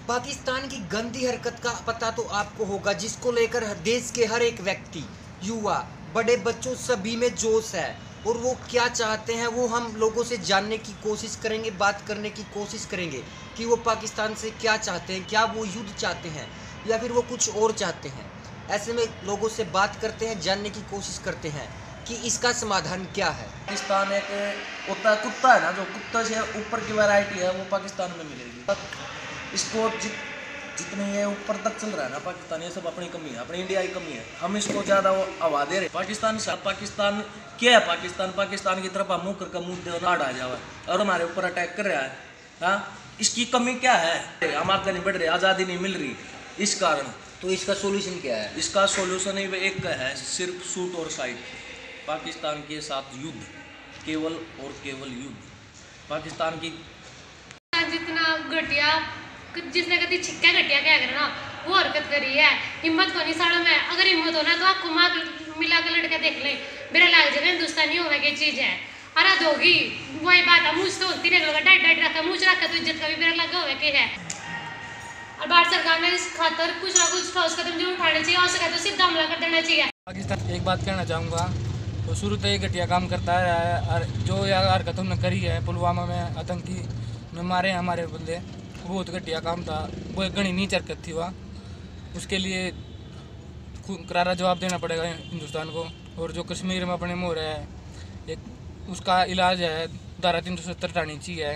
पाकिस्तान की गंदी हरकत का पता तो आपको होगा, जिसको लेकर देश के हर एक व्यक्ति, युवा, बड़े बच्चों सभी में जोश है। और वो क्या चाहते हैं वो हम लोगों से जानने की कोशिश करेंगे, बात करने की कोशिश करेंगे कि वो पाकिस्तान से क्या चाहते हैं, क्या वो युद्ध चाहते हैं या फिर वो कुछ और चाहते हैं। ऐसे में लोगों से बात करते हैं, जानने की कोशिश करते हैं कि इसका समाधान क्या है। पाकिस्तान एक होता है कुत्ता है ना, जो कुत्ते से ऊपर की वैरायटी है वो पाकिस्तान में मिलेगी। इसको जितने ये ऊपर तक चल रहा है ना पाकिस्तान, ये सब अपनी कमी है, अपनी इंडिया की कमी है। हम इसको ज़्यादा हवा दे रहे। पाकिस्तान क्या है? पाकिस्तान की तरफ हम मुँह करके मुँह दे आ जावा और हमारे ऊपर अटैक कर रहा है। हाँ, इसकी कमी क्या है? हम आगे नहीं बढ़ रहे, आज़ादी नहीं मिल रही इस कारण। तो इसका सोल्यूशन क्या है? इसका सोल्यूशन ही एक है, सिर्फ शूट और साइड। पाकिस्तान के साथ युद्ध, केवल और केवल युद्ध। पाकिस्तान की जितना घटिया, जिसने कभी छिक्का घटिया क्या करना वो हरकत करी है। हिम्मत को नहीं साड़ो में, अगर हिम्मत होना तो आपको माँ मिला कर लड़के देख ले। मेरा लाग जगह हिंदुस्तानी होने की चीज है। अरे दोगी वही बात है, मुझ तो होती रहेगा, डाइट रखा, मुझ रखा तो इज्जत का भी मेरा लगा हुआ के है। और भारत सरकार ने इस खातर कुछ ना कुछ ठोस कदम जो उठाने चाहिए, और सके तो सीधा हमला कर देना चाहिए। पाकिस्तान एक बात कहना चाहूँगा, तो शुरू से ही घटिया काम करता है और जो यार हरकत उन्होंने करी है पुलवामा में, आतंकी में मारे हमारे बंदे, वो बहुत घटिया काम था। वो एक घनी नीच हरकत थी वह, उसके लिए करारा जवाब देना पड़ेगा हिंदुस्तान को। और जो कश्मीर में अपने मोह रहा है, एक उसका इलाज है, धारा 370 हटानी चाहिए।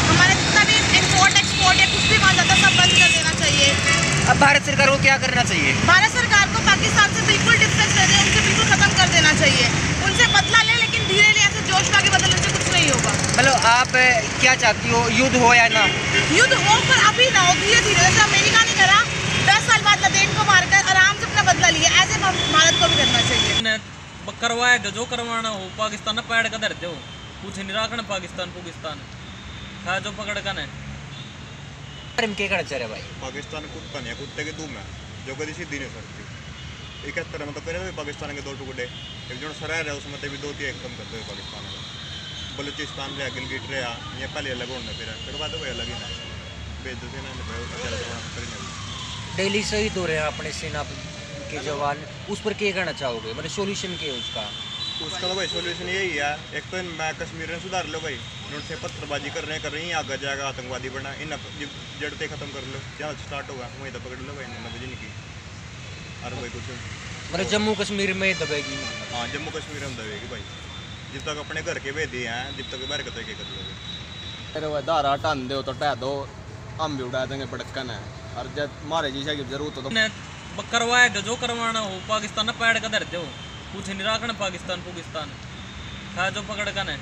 हमारे जितना भी एक्सपोर्ट है कुछ भी वहाँ जाता सब बंद कर देना चाहिए। अब भारत सरकार को क्या करना चाहिए? भारत सरकार को पाकिस्तान से बिल्कुल डिस्टेंस ले रहे, उनसे बिल्कुल खत्म कर देना चाहिए। उनसे बदला ले, लेकिन धीरे धीरे ऐसे जोश में बदलने से कुछ नहीं होगा। मतलब आप क्या चाहती हो, युद्ध हो या ना? युद्ध हो पर अभी ना हो, धीरे धीरे। जैसे अमेरिका ने करा 10 साल बाद लद्दाख को मारकर आराम से अपना बदला लिया, ऐसे भारत को भी करना चाहिए। करवाएगा जो करवाना हो, पाकिस्तान पैड़ का दर्ज हो, कुछ नहीं रखना पाकिस्तान खा जो पकड़ का नहीं। भाई पाकिस्तान कुत्ता नहीं है, कुत्ते की धूम है जो कभी सीधी नहीं सकती। 71 में तो करे पाकिस्तान के 2 टुकड़े, एक जो सराय रहा उसमें भी 2-3 खत्म करते हुए पाकिस्तान में। बलूचिस्तान रहा, गिलगिट रहा, ये पहले अलग होने फिर बाद कोई अलग ही नहीं बेइज्जती ना डेली शहीद हो रहे हैं अपने सेना के जवान, उस पर क्या कहना चाहोगे? मतलब सोल्यूशन क्या है उसका तो भाई सोल्यूशन यही है। एक तो मैं कश्मीर में सुधार लो भाई, उनसे पत्थरबाजी कर रहे हैं, आगे जाएगा आतंकवादी बना, इन जड़ते खत्म कर लो, जहाँ स्टार्ट होगा वहीं तो पकड़ लो भाई, नब्बे की और भाई कुछ मतलब जम्मू कश्मीर में दबेगी। हाँ, जम्मू कश्मीर में दबेगी भाई, जब तक अपने घर के भेजे हैं, जब तक बाहर कतरे के कर लोगे। धारा हटान दो तो टह दो, हम भी उड़ा देंगे बड़कन है। और जब मारे जी की जरूरत हो तो करवाएगा जो करवाना हो, पाकिस्तान पैड़ का दर्ज हो, कुछ नहीं रखना पाकिस्तान खा जो पकड़ का नहीं।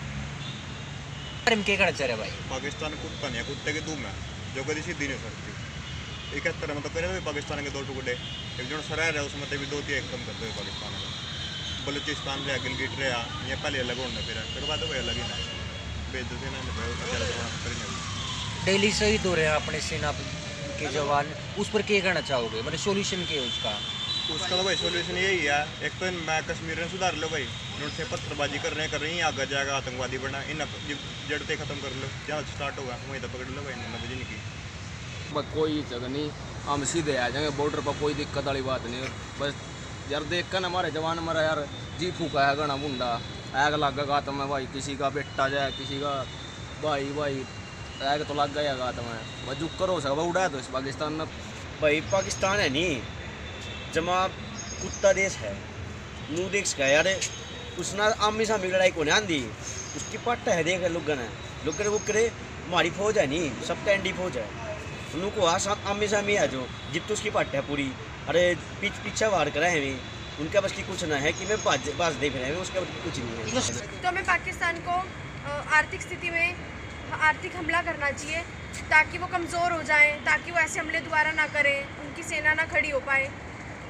भाई पाकिस्तान कुत्ता नहीं है, कुत्ते की धूम है जो कभी सीधी नहीं सकती। 71 में तो करे पाकिस्तान के 2 टुकड़े, एक जो सराय रहा उसमें भी 2-3 खत्म करते हुए पाकिस्तान में। बलूचिस्तान रहा, गिलगिट रहा, ये पहले अलग होने फिर बाद कोई अलग ही नहीं बेइज्जती ना। डेली शहीद हो रहे हैं अपने सेना के जवान, उस पर क्या कहना चाहोगे? मतलब सोल्यूशन क्या है उसका तो भाई सोल्यूशन यही है। एक तो मैं कश्मीर में सुधार लो भाई, उनसे पत्थरबाजी कर रहे हैं, आगे जाएगा आतंकवादी बना, इन जड़ते खत्म कर लो, जहाँ स्टार्ट होगा वहीं तो पकड़ लो भाई, नब्बे की। बस कोई जगह नहीं, हम सीधे आ जाएंगे बॉर्डर पर, कोई दिक्कत वाली बात नहीं। बस यार देख कर हमारे जवान मरा यार, जी फूका है घना बुंडा, आग लग गया तो मैं भाई, किसी का बेटा जाए, किसी का भाई आग तो लग गया तो मैं बस जुक करो सब उड़ाया तो इस पाकिस्तान में। भाई पाकिस्तान है नहीं जमा कुत्ता देश है, नू देख का यार, उसना आमी सामी लड़ाई को नहीं आंदी, उसकी पट्ट है देख लोगन वो करे, हमारी फौज है नहीं, सब कैंडी फौज है, उनको आमी सामी है जो जित उसकी पट्ट है पूरी। अरे पीछा वार करा है उनका बस की कुछ ना है कि मैं बाज देख रहे हैं, उसका कुछ नहीं है। तो हमें पाकिस्तान को आर्थिक स्थिति में आर्थिक हमला करना चाहिए ताकि वो कमज़ोर हो जाएं, ताकि वो ऐसे हमले दोबारा ना करें, उनकी सेना ना खड़ी हो पाए।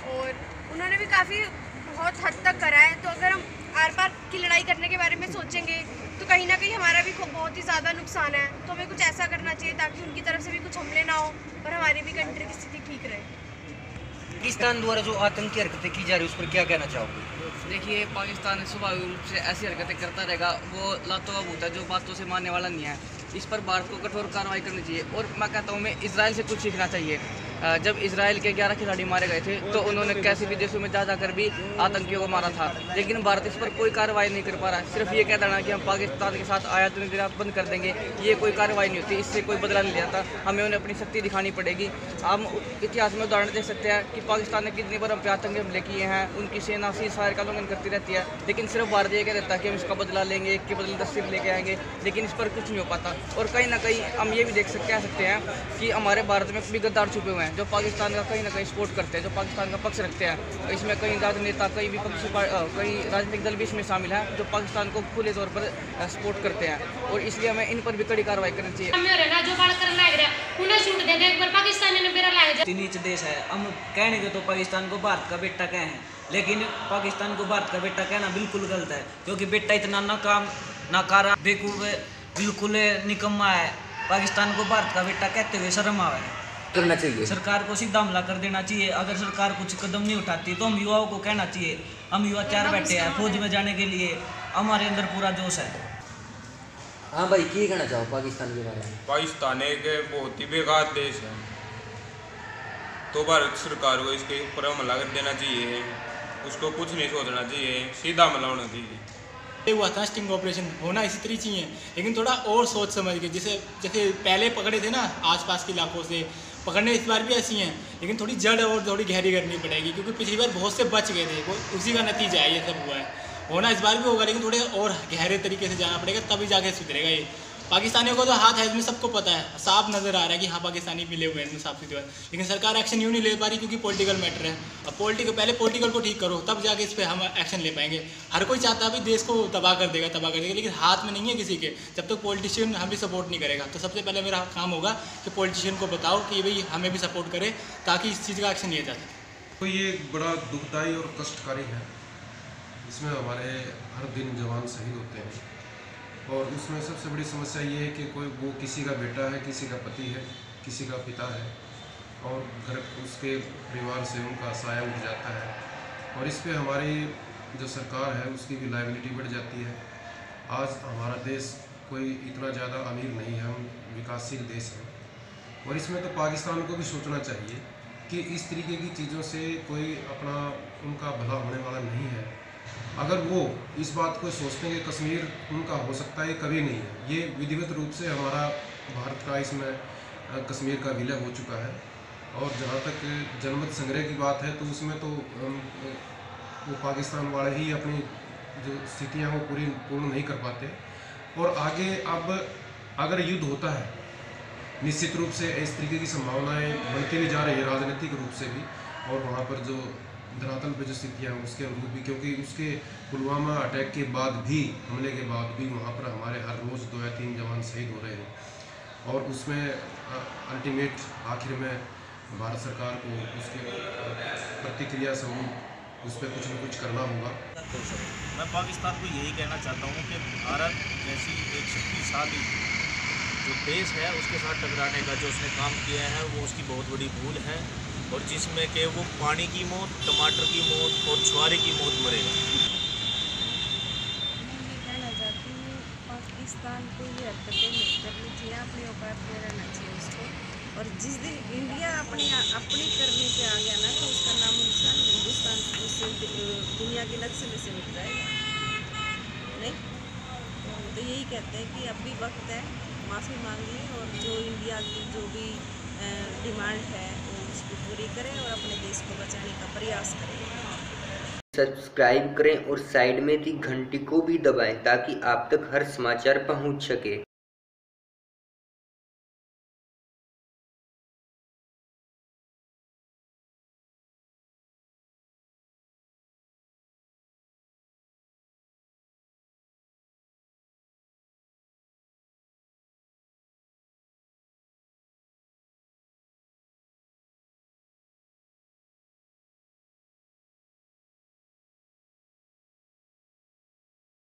और उन्होंने भी बहुत हद तक करा है, तो अगर हम आर पार की लड़ाई करने के बारे में सोचेंगे तो कहीं ना कहीं हमारा भी बहुत ही ज़्यादा नुकसान है। तो हमें कुछ ऐसा करना चाहिए ताकि उनकी तरफ से भी कुछ हमले ना हो और हमारी भी कंट्री की स्थिति ठीक रहे। पाकिस्तान द्वारा जो आतंकी हरकतें की जा रही है उस पर क्या कहना चाहोगे? देखिए, पाकिस्तान स्वाभाविक रूप से ऐसी हरकतें करता रहेगा, वो लातों का भूत है जो बातों से मानने वाला नहीं है। इस पर भारत को कठोर कार्रवाई करनी चाहिए। और मैं कहता हूँ, हमें इजराइल से कुछ सीखना चाहिए। जब इजराइल के 11 खिलाड़ी मारे गए थे तो उन्होंने कैसे विदेशों में जा कर भी आतंकियों को मारा था, लेकिन भारत इस पर कोई कार्रवाई नहीं कर पा रहा है। सिर्फ ये कह देना कि हम पाकिस्तान के साथ आयात निर्यात बंद कर देंगे, ये कोई कार्रवाई नहीं होती, इससे कोई बदला नहीं लेता। हमें उन्हें अपनी शक्ति दिखानी पड़ेगी। हम इतिहास में उदाहरण देख सकते हैं कि पाकिस्तान ने कितनी बार हम पे आतंकी हमले किए हैं, उनकी सेना सीज़फायर का उल्लंघन करती रहती है, लेकिन सिर्फ भारत ये कह देता है कि हम इसका बदला लेंगे, एक के बदले 10 सिर्फ लेके आएंगे, लेकिन इस पर कुछ नहीं हो पाता। और कहीं ना कहीं हम ये भी देख सकते हैं कि हमारे भारत में भी गद्दार छुपे हुए हैं जो पाकिस्तान का कहीं ना कहीं सपोर्ट करते हैं, जो पाकिस्तान का पक्ष रखते हैं। इसमें कई राजनेता, कई विपक्षी कई राजनीतिक दल भी इसमें शामिल हैं जो पाकिस्तान को खुले तौर पर सपोर्ट करते हैं, और इसलिए हमें इन पर भी कड़ी कार्रवाई करनी चाहिए। नीच देश है, हम कहने के तो पाकिस्तान को भारत का बेटा कहें, लेकिन पाकिस्तान को भारत का बेटा कहना बिल्कुल गलत है, क्योंकि बेटा इतना नाकारा बेवकूफ बिल्कुल निकम्मा है। पाकिस्तान को भारत का बेटा कहते हुए शर्म आवे करना चाहिए। सरकार को सीधा हमला कर देना चाहिए। अगर सरकार कुछ कदम नहीं उठाती तो हम युवाओं को कहना चाहिए, हम युवा तैयार बैठे हैं फौज में जाने के लिए, हमारे अंदर पूरा जोश है। हाँ भाई, क्या कहना चाहो पाकिस्तान के बारे में? पाकिस्तान एक बहुत ही बेकार देश है, तो भारत सरकार को इसके ऊपर हमला कर देना चाहिए, उसको कुछ नहीं सोचना चाहिए, सीधा हमला होना चाहिए। हुआ था स्टिंग ऑपरेशन, होना इसी तरह चाहिए, लेकिन थोड़ा और सोच समझ के, जैसे पहले पकड़े थे ना आसपास के इलाकों से, पकड़ने इस बार भी ऐसी हैं, लेकिन थोड़ी जड़ और थोड़ी गहरी करनी पड़ेगी, क्योंकि पिछली बार बहुत से बच गए थे, वो उसी का नतीजा है ये सब हुआ है। होना इस बार भी होगा, लेकिन थोड़े और गहरे तरीके से जाना पड़ेगा, तभी जाके सुधरेगा ये। पाकिस्तानियों को तो हाथ है इसमें, सबको पता है, साफ नज़र आ रहा है कि हाँ पाकिस्तानी मिले हुए हैं इसमें साफ सीधे, लेकिन सरकार एक्शन यूँ नहीं ले पा रही क्योंकि पॉलिटिकल मैटर है। अब पहले पॉलिटिकल को ठीक करो, तब जाके इस पर हम एक्शन ले पाएंगे। हर कोई चाहता है भाई देश को तबाह कर देगा, लेकिन हाथ में नहीं है किसी के। जब तक पॉलिटिशियन हमें सपोर्ट नहीं करेगा, तो सबसे पहले मेरा काम होगा कि पॉलिटिशियन को बताओ कि भाई हमें भी सपोर्ट करे, ताकि इस चीज़ का एक्शन लिया जा सके। तो ये बड़ा दुखदायी और कष्टकारी है, इसमें हमारे हर दिन जवान शहीद होते हैं, और उसमें सबसे बड़ी समस्या ये है कि वो किसी का बेटा है, किसी का पति है, किसी का पिता है, और घर उसके परिवार से उनका साया उठ जाता है, और इस पे हमारी जो सरकार है उसकी भी लायबिलिटी बढ़ जाती है। आज हमारा देश कोई इतना ज़्यादा अमीर नहीं है, हम विकासशील देश हैं, और इसमें तो पाकिस्तान को भी सोचना चाहिए कि इस तरीके की चीज़ों से कोई अपना उनका भला होने वाला नहीं है। अगर वो इस बात को सोचते हैं कि कश्मीर उनका हो सकता है, कभी नहीं है। ये विधिवत रूप से हमारा भारत का इसमें कश्मीर का विलय हो चुका है, और जहाँ तक जनमत संग्रह की बात है तो उसमें तो वो पाकिस्तान वाले ही अपनी जो स्थितियाँ वो पूर्ण नहीं कर पाते, और आगे अब अगर युद्ध होता है निश्चित रूप से इस तरीके की संभावनाएँ बनती भी जा रही है राजनीतिक रूप से भी, और वहाँ पर जो धरातल पे जो स्थितियाँ हैं उसके अनुरूप भी, क्योंकि उसके पुलवामा अटैक के बाद भी, हमले के बाद भी वहाँ पर हमारे हर रोज़ 2 या 3 जवान शहीद हो रहे हैं, और उसमें अल्टीमेट आखिर में भारत सरकार को उसके प्रतिक्रिया स्वरूप उस पर कुछ न कुछ करना होगा। मैं पाकिस्तान को यही कहना चाहता हूँ कि भारत जैसी एक शक्तिशाली जो देश है उसके साथ टकराने का जो उसने काम किया है वो उसकी बहुत बड़ी भूल है, और जिसमें कि वो पानी की मौत, टमाटर की मौत और छुआरे की मौत मरेगा। मैं ये कहना चाहती हूँ पाकिस्तान को ये हरकतें नहीं करनी चाहिए, अपनी औकात में रहना चाहिए उसको, और जिस दिन इंडिया अपनी करने पे आ गया ना तो उसका नाम निशान हिंदुस्तान उससे दुनिया के नक्शे से मिट जाएगा। नहीं तो यही कहते हैं कि अब भी वक्त है, माफ़ी मांगिए, और जो इंडिया की जो भी डिमांड है उसको पूरी करें और अपने देश को बचाने का प्रयास करें। सब्सक्राइब करें और साइड में दी घंटी को भी दबाएं ताकि आप तक हर समाचार पहुंच सके।